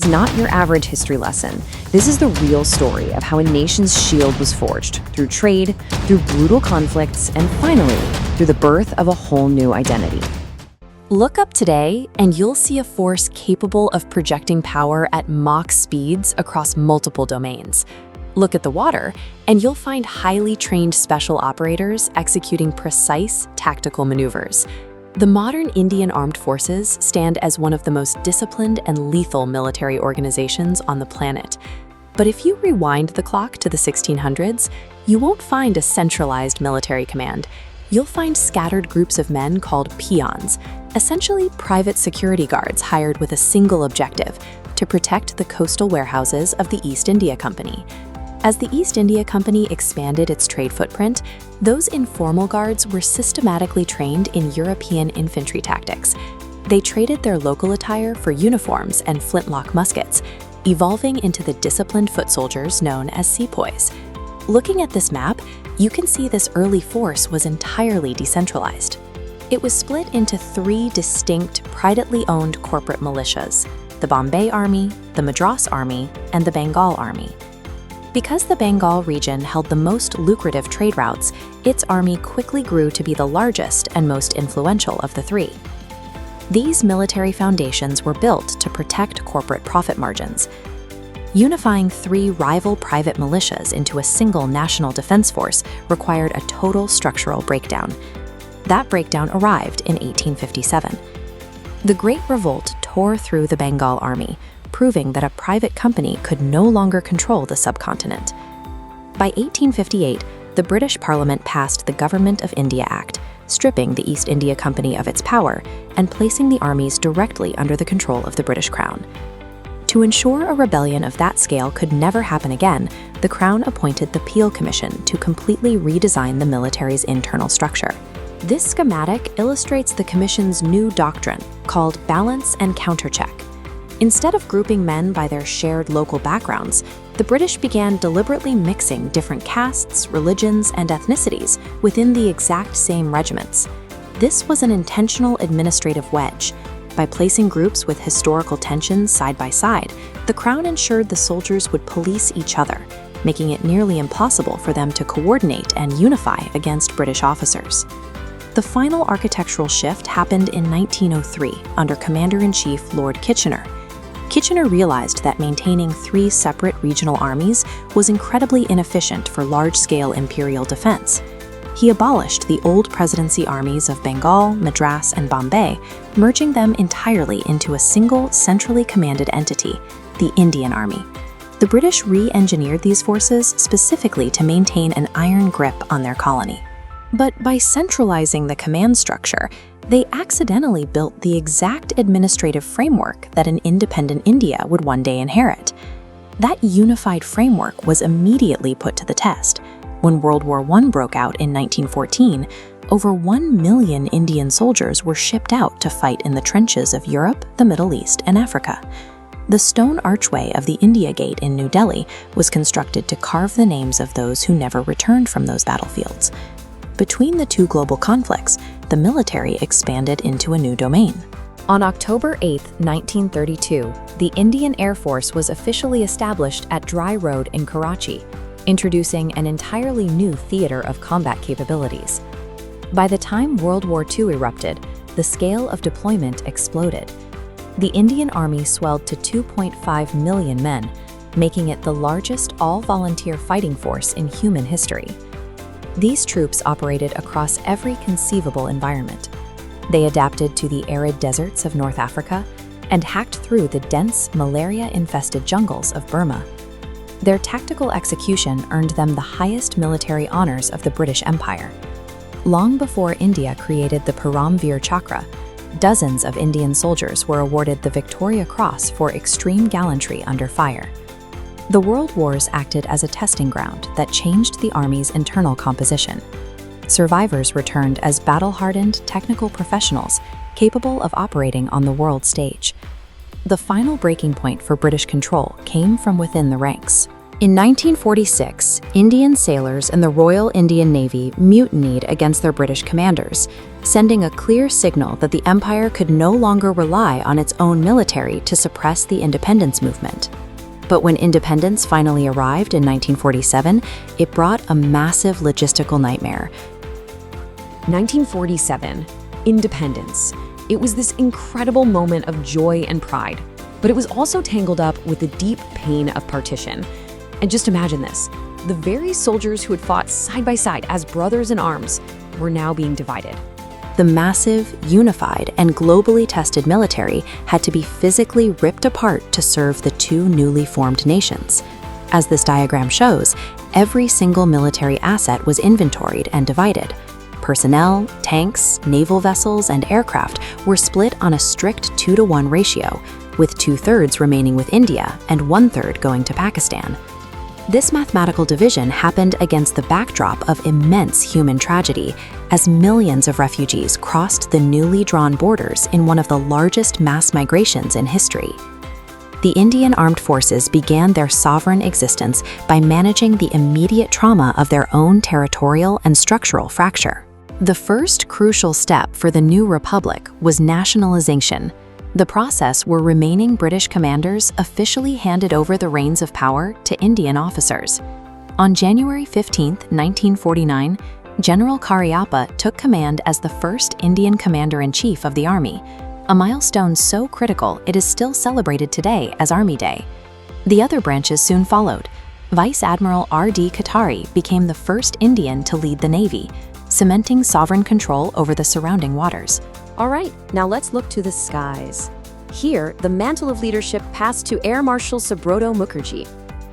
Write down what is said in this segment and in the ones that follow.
Is not your average history lesson. This is the real story of how a nation's shield was forged through trade, through brutal conflicts, and finally, through the birth of a whole new identity. Look up today, and you'll see a force capable of projecting power at Mach speeds across multiple domains. Look at the water, and you'll find highly trained special operators executing precise tactical maneuvers. The modern Indian Armed Forces stand as one of the most disciplined and lethal military organizations on the planet. But if you rewind the clock to the 1600s, you won't find a centralized military command. You'll find scattered groups of men called peons, essentially private security guards hired with a single objective: to protect the coastal warehouses of the East India Company. As the East India Company expanded its trade footprint, those informal guards were systematically trained in European infantry tactics. They traded their local attire for uniforms and flintlock muskets, evolving into the disciplined foot soldiers known as Sepoys. Looking at this map, you can see this early force was entirely decentralized. It was split into three distinct, privately owned corporate militias: the Bombay Army, the Madras Army, and the Bengal Army. Because the Bengal region held the most lucrative trade routes, its army quickly grew to be the largest and most influential of the three. These military foundations were built to protect corporate profit margins. Unifying three rival private militias into a single national defense force required a total structural breakdown. That breakdown arrived in 1857. The Great Revolt tore through the Bengal Army, proving that a private company could no longer control the subcontinent. By 1858, the British Parliament passed the Government of India Act, stripping the East India Company of its power and placing the armies directly under the control of the British Crown. To ensure a rebellion of that scale could never happen again, the Crown appointed the Peel Commission to completely redesign the military's internal structure. This schematic illustrates the Commission's new doctrine, called balance and countercheck. Instead of grouping men by their shared local backgrounds, the British began deliberately mixing different castes, religions, and ethnicities within the exact same regiments. This was an intentional administrative wedge. By placing groups with historical tensions side by side, the Crown ensured the soldiers would police each other, making it nearly impossible for them to coordinate and unify against British officers. The final architectural shift happened in 1903 under Commander-in-Chief Lord Kitchener. Kitchener realized that maintaining three separate regional armies was incredibly inefficient for large-scale imperial defense. He abolished the old Presidency Armies of Bengal, Madras, and Bombay, merging them entirely into a single, centrally commanded entity, the Indian Army. The British re-engineered these forces specifically to maintain an iron grip on their colony. But by centralizing the command structure, they accidentally built the exact administrative framework that an independent India would one day inherit. That unified framework was immediately put to the test. When World War I broke out in 1914, over 1 million Indian soldiers were shipped out to fight in the trenches of Europe, the Middle East, and Africa. The stone archway of the India Gate in New Delhi was constructed to carve the names of those who never returned from those battlefields. Between the two global conflicts, the military expanded into a new domain. On October 8, 1932, the Indian Air Force was officially established at Dry Road in Karachi, introducing an entirely new theater of combat capabilities. By the time World War II erupted, the scale of deployment exploded. The Indian Army swelled to 2.5 million men, making it the largest all-volunteer fighting force in human history. These troops operated across every conceivable environment. They adapted to the arid deserts of North Africa and hacked through the dense, malaria-infested jungles of Burma. Their tactical execution earned them the highest military honors of the British Empire. Long before India created the Paramveer Chakra, dozens of Indian soldiers were awarded the Victoria Cross for extreme gallantry under fire. The World Wars acted as a testing ground that changed the Army's internal composition. Survivors returned as battle-hardened technical professionals capable of operating on the world stage. The final breaking point for British control came from within the ranks. In 1946, Indian sailors in the Royal Indian Navy mutinied against their British commanders, sending a clear signal that the empire could no longer rely on its own military to suppress the independence movement. But when independence finally arrived in 1947, it brought a massive logistical nightmare. 1947, independence. It was this incredible moment of joy and pride, but it was also tangled up with the deep pain of partition. And just imagine this, the very soldiers who had fought side by side as brothers in arms were now being divided. The massive, unified, and globally tested military had to be physically ripped apart to serve the two newly formed nations. As this diagram shows, every single military asset was inventoried and divided. Personnel, tanks, naval vessels, and aircraft were split on a strict 2-to-1 ratio, with 2/3 remaining with India and 1/3 going to Pakistan. This mathematical division happened against the backdrop of immense human tragedy, as millions of refugees crossed the newly drawn borders in one of the largest mass migrations in history. The Indian Armed Forces began their sovereign existence by managing the immediate trauma of their own territorial and structural fracture. The first crucial step for the new republic was nationalization, the process where remaining British commanders officially handed over the reins of power to Indian officers. On January 15, 1949, General Cariappa took command as the first Indian commander-in-chief of the army, a milestone so critical it is still celebrated today as Army Day. The other branches soon followed. Vice Admiral R.D. Katari became the first Indian to lead the Navy, cementing sovereign control over the surrounding waters. All right, now let's look to the skies. Here, the mantle of leadership passed to Air Marshal Subroto Mukherjee.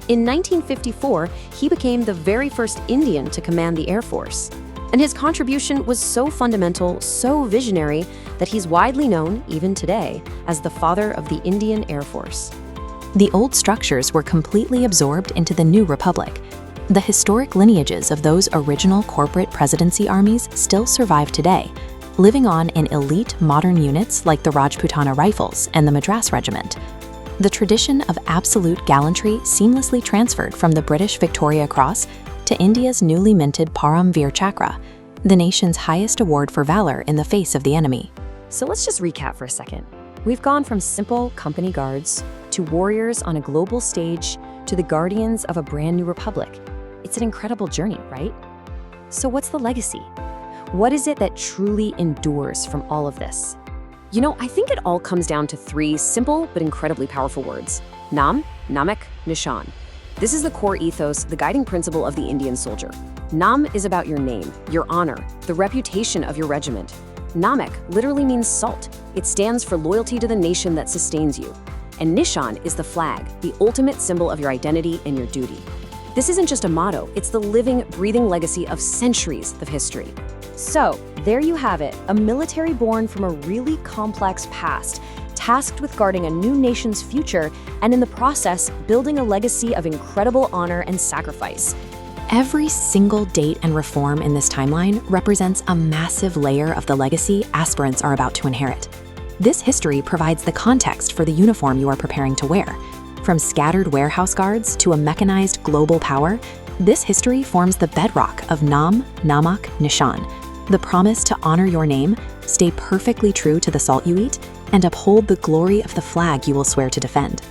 In 1954, he became the very first Indian to command the Air Force. And his contribution was so fundamental, so visionary, that he's widely known, even today, as the father of the Indian Air Force. The old structures were completely absorbed into the new republic. The historic lineages of those original corporate presidency armies still survive today, living on in elite modern units like the Rajputana Rifles and the Madras Regiment. The tradition of absolute gallantry seamlessly transferred from the British Victoria Cross to India's newly minted Param Veer Chakra, the nation's highest award for valor in the face of the enemy. So let's just recap for a second. We've gone from simple company guards to warriors on a global stage to the guardians of a brand new republic. It's an incredible journey, right? So what's the legacy? What is it that truly endures from all of this? You know, I think it all comes down to 3 simple but incredibly powerful words. Nam, Namak, Nishan. This is the core ethos, the guiding principle of the Indian soldier. Nam is about your name, your honor, the reputation of your regiment. Namak literally means salt. It stands for loyalty to the nation that sustains you. And Nishan is the flag, the ultimate symbol of your identity and your duty. This isn't just a motto, it's the living, breathing legacy of centuries of history. So, there you have it, a military born from a really complex past, tasked with guarding a new nation's future, and in the process, building a legacy of incredible honor and sacrifice. Every single date and reform in this timeline represents a massive layer of the legacy aspirants are about to inherit. This history provides the context for the uniform you are preparing to wear. From scattered warehouse guards to a mechanized global power, this history forms the bedrock of Nam, Namak, Nishan, the promise to honor your name, stay perfectly true to the salt you eat, and uphold the glory of the flag you will swear to defend.